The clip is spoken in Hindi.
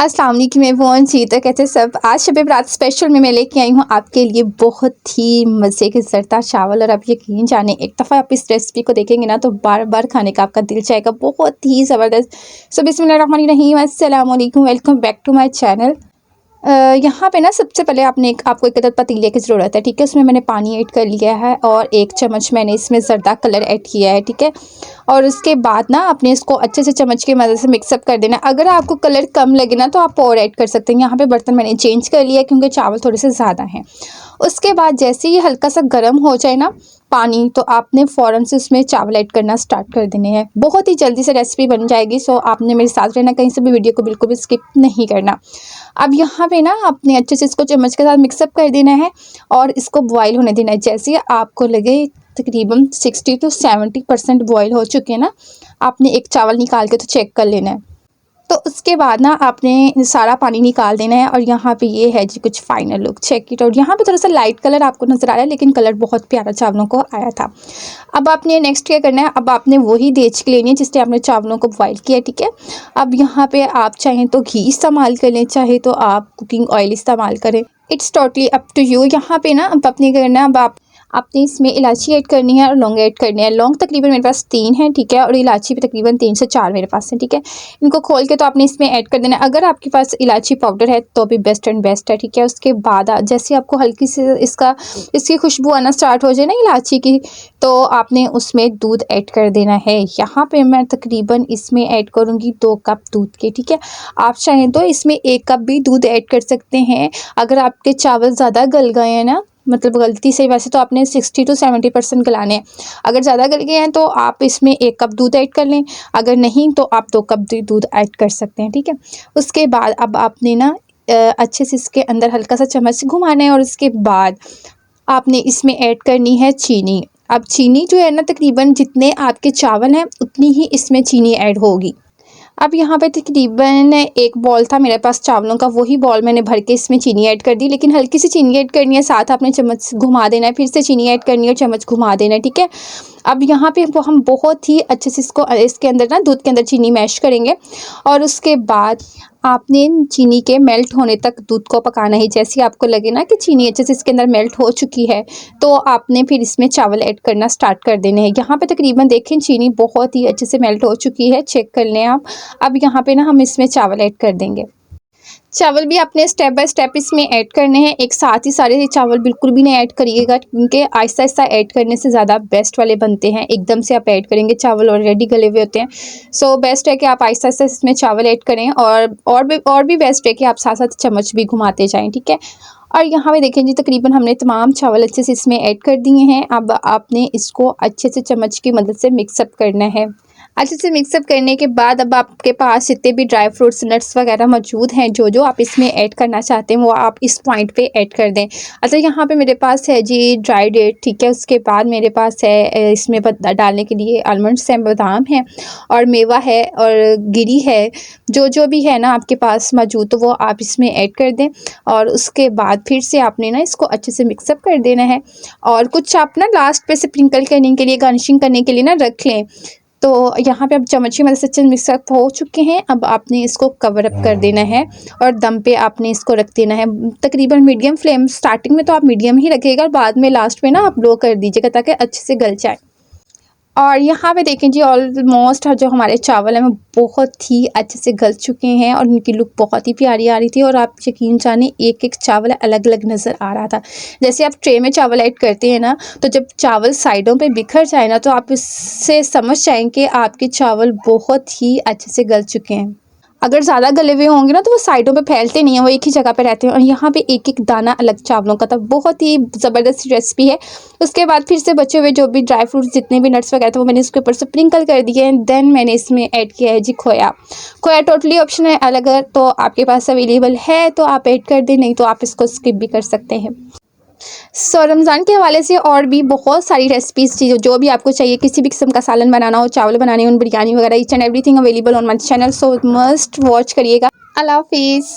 अस्सलाम वालेकुम एवरीवन। जी तो कैसे सब। आज शब बारात स्पेशल में मैं लेके आई हूँ आपके लिए बहुत ही मज़े के ज़रदा चावल। और आप यकीन जाने एक दफ़ा आप इस रेसिपी को देखेंगे ना तो बार बार खाने का आपका दिल चाहेगा, बहुत ही ज़बरदस्त। सो बिस्मिल्लाहिर्रहमानिर्रहीम, अस्सलाम वालेकुम, welcome back to my channel. यहाँ पे ना सबसे पहले आपको एक अदद पतीले की ज़रूरत है, ठीक है। उसमें मैंने पानी ऐड कर लिया है और 1 चम्मच मैंने इसमें ज़रदा कलर ऐड किया है, ठीक है। और उसके बाद ना आपने इसको अच्छे से चम्मच की मदद से मिक्सअप कर देना। अगर आपको कलर कम लगे ना तो आप और ऐड कर सकते हैं। यहाँ पे बर्तन मैंने चेंज कर लिया क्योंकि चावल थोड़े से ज़्यादा हैं। उसके बाद जैसे ये हल्का सा गर्म हो जाए ना पानी, तो आपने फ़ौरन से उसमें चावल ऐड करना स्टार्ट कर देने हैं। बहुत ही जल्दी से रेसिपी बन जाएगी। सो आपने मेरे साथ रहना, कहीं से भी वीडियो को बिल्कुल भी स्किप नहीं करना। अब यहाँ पे ना आपने अच्छे से इसको चम्मच के साथ मिक्सअप कर देना है और इसको बॉईल होने देना है। जैसे आपको लगे तकरीबन 60 to 70% बॉईल हो चुके हैं ना, आपने एक चावल निकाल के तो चेक कर लेना है। तो उसके बाद ना आपने सारा पानी निकाल देना है और यहाँ पे ये है जी कुछ final look, check it out. यहाँ पे थोड़ा सा लाइट कलर आपको नज़र आ रहा है लेकिन कलर बहुत प्यारा चावलों को आया था। अब आपने नेक्स्ट क्या करना है, अब आपने वही देचकी लेनी है जिससे आपने चावलों को बॉईल किया, ठीक है। अब यहाँ पे आप चाहें तो घी इस्तेमाल कर लें, चाहे तो आप कुकिंग ऑयल इस्तेमाल करें, it's totally up to you. यहाँ पे ना अब आपने क्या करना है, अब आपने इसमें इलायची ऐड करनी है और लौंग ऐड करनी है। लौंग तकरीबन मेरे पास 3 है, ठीक है, और इलायची भी तकरीबन 3 से 4 मेरे पास है, ठीक है। इनको खोल के तो आपने इसमें ऐड कर देना है। अगर आपके पास इलायची पाउडर है तो भी बेस्ट एंड बेस्ट है, ठीक है। उसके बाद जैसे आपको हल्की सी इसकी खुशबू आना स्टार्ट हो जाए ना इलायची की, तो आपने उसमें दूध ऐड कर देना है। यहाँ पे मैं तकरीबन इसमें ऐड करूँगी 2 कप दूध के, ठीक है। आप चाहें तो इसमें 1 कप भी दूध ऐड कर सकते हैं। अगर आपके चावल ज़्यादा गल गए हैं ना, मतलब गलती से, वैसे तो आपने 60 to 70% गलाने हैं। अगर ज़्यादा गल गए हैं तो आप इसमें 1 कप दूध ऐड कर लें, अगर नहीं तो आप 2 कप दूध ऐड कर सकते हैं, ठीक है। उसके बाद अब आपने ना अच्छे से इसके अंदर हल्का सा चम्मच से घुमाना है और उसके बाद आपने इसमें ऐड करनी है चीनी। अब चीनी जो है ना तकरीबन जितने आपके चावल हैं उतनी ही इसमें चीनी ऐड होगी। अब यहाँ पे तकरीबन 1 बॉल था मेरे पास चावलों का, वही बॉल मैंने भर के इसमें चीनी ऐड कर दी, लेकिन हल्की सी चीनी ऐड करनी है, साथ आपने चम्मच घुमा देना है, फिर से चीनी ऐड करनी है और चम्मच घुमा देना है, ठीक है। अब यहाँ पे हम बहुत ही अच्छे से इसके अंदर ना दूध के अंदर चीनी मैश करेंगे और उसके बाद आपने चीनी के मेल्ट होने तक दूध को पकाना है। जैसे आपको लगे ना कि चीनी अच्छे से इसके अंदर मेल्ट हो चुकी है तो आपने फिर इसमें चावल ऐड करना स्टार्ट कर देने हैं। यहाँ पे तकरीबन देखें चीनी बहुत ही अच्छे से मेल्ट हो चुकी है, चेक कर लें आप। अब यहाँ पे ना हम इसमें चावल ऐड कर देंगे। चावल भी आपने स्टेप बाय स्टेप इसमें ऐड करने हैं, एक साथ ही सारे चावल बिल्कुल भी नहीं ऐड करिएगा क्योंकि आहिस्ता आहिस्ता ऐड करने से ज़्यादा बेस्ट वाले बनते हैं। एकदम से आप ऐड करेंगे चावल ऑलरेडी गले हुए होते हैं। सो बेस्ट है कि आप आहिस्ता आहिस्ता इसमें चावल ऐड करें और भी बेस्ट है कि आप साथ साथ चम्मच भी घुमाते जाएँ, ठीक है। और यहाँ पे देखें जी तकरीबन हमने तमाम चावल अच्छे से इसमें ऐड कर दिए हैं। अब आपने इसको अच्छे से चम्मच की मदद से मिक्सअप करना है। अच्छे से मिक्सअप करने के बाद अब आपके पास जितने भी ड्राई फ्रूट्स नट्स वगैरह मौजूद हैं, जो आप इसमें ऐड करना चाहते हैं वो आप इस पॉइंट पे ऐड कर दें। अच्छा यहाँ पे मेरे पास है जी ड्राई डेट, ठीक है। उसके बाद मेरे पास है इसमें डालने के लिए आलमंड्स हैं, बादाम हैं और मेवा है और गिरी है। जो भी है ना आपके पास मौजूद तो वो आप इसमें ऐड कर दें और उसके बाद फिर से आपने ना इसको अच्छे से मिक्सअप कर देना है। और कुछ आप ना लास्ट पे स्प्रिंकल करने के लिए, गार्निशिंग करने के लिए ना रख लें। तो यहाँ पे अब चम्मच की मदद से अच्छे मिक्सअप हो चुके हैं। अब आपने इसको कवर अप कर देना है और दम पे आपने इसको रख देना है तकरीबन मीडियम फ्लेम। स्टार्टिंग में तो आप मीडियम ही रखिएगा और बाद में लास्ट में ना आप लो कर दीजिएगा ताकि अच्छे से गल जाए। और यहाँ पे देखें जी ऑलमोस्ट जो हमारे चावल हैं वो बहुत ही अच्छे से गल चुके हैं और उनकी लुक बहुत ही प्यारी आ रही थी। और आप यकीन जाने एक एक चावल अलग अलग नज़र आ रहा था। जैसे आप ट्रे में चावल ऐड करते हैं ना, तो जब चावल साइडों पे बिखर जाए ना तो आप इससे समझ जाएं कि आपके चावल बहुत ही अच्छे से गल चुके हैं। अगर ज़्यादा गले हुए होंगे ना तो वो साइडों पे फैलते नहीं हैं, वो एक ही जगह पे रहते हैं। और यहाँ पे एक एक दाना अलग चावलों का था। बहुत ही ज़बरदस्त रेसिपी है। उसके बाद फिर से बचे हुए जो भी ड्राई फ्रूट्स जितने भी नट्स वगैरह थे वो मैंने इसके ऊपर स्प्रिंकल कर दिए हैं। देन मैंने इसमें ऐड किया है जी खोया। खोया टोटली ऑप्शन है, अगर तो आपके पास अवेलेबल है तो आप ऐड कर दें, नहीं तो आप इसको स्किप भी कर सकते हैं। सो रमज़ान के हवाले से और भी बहुत सारी रेसिपीज़ थी जो भी आपको चाहिए, किसी भी किस्म का सालन बनाना हो, चावल बनाने हो, बिरयानी वगैरह, each and everything available on my channel. So must watch करिएगा। अल्लाह हाफिज़।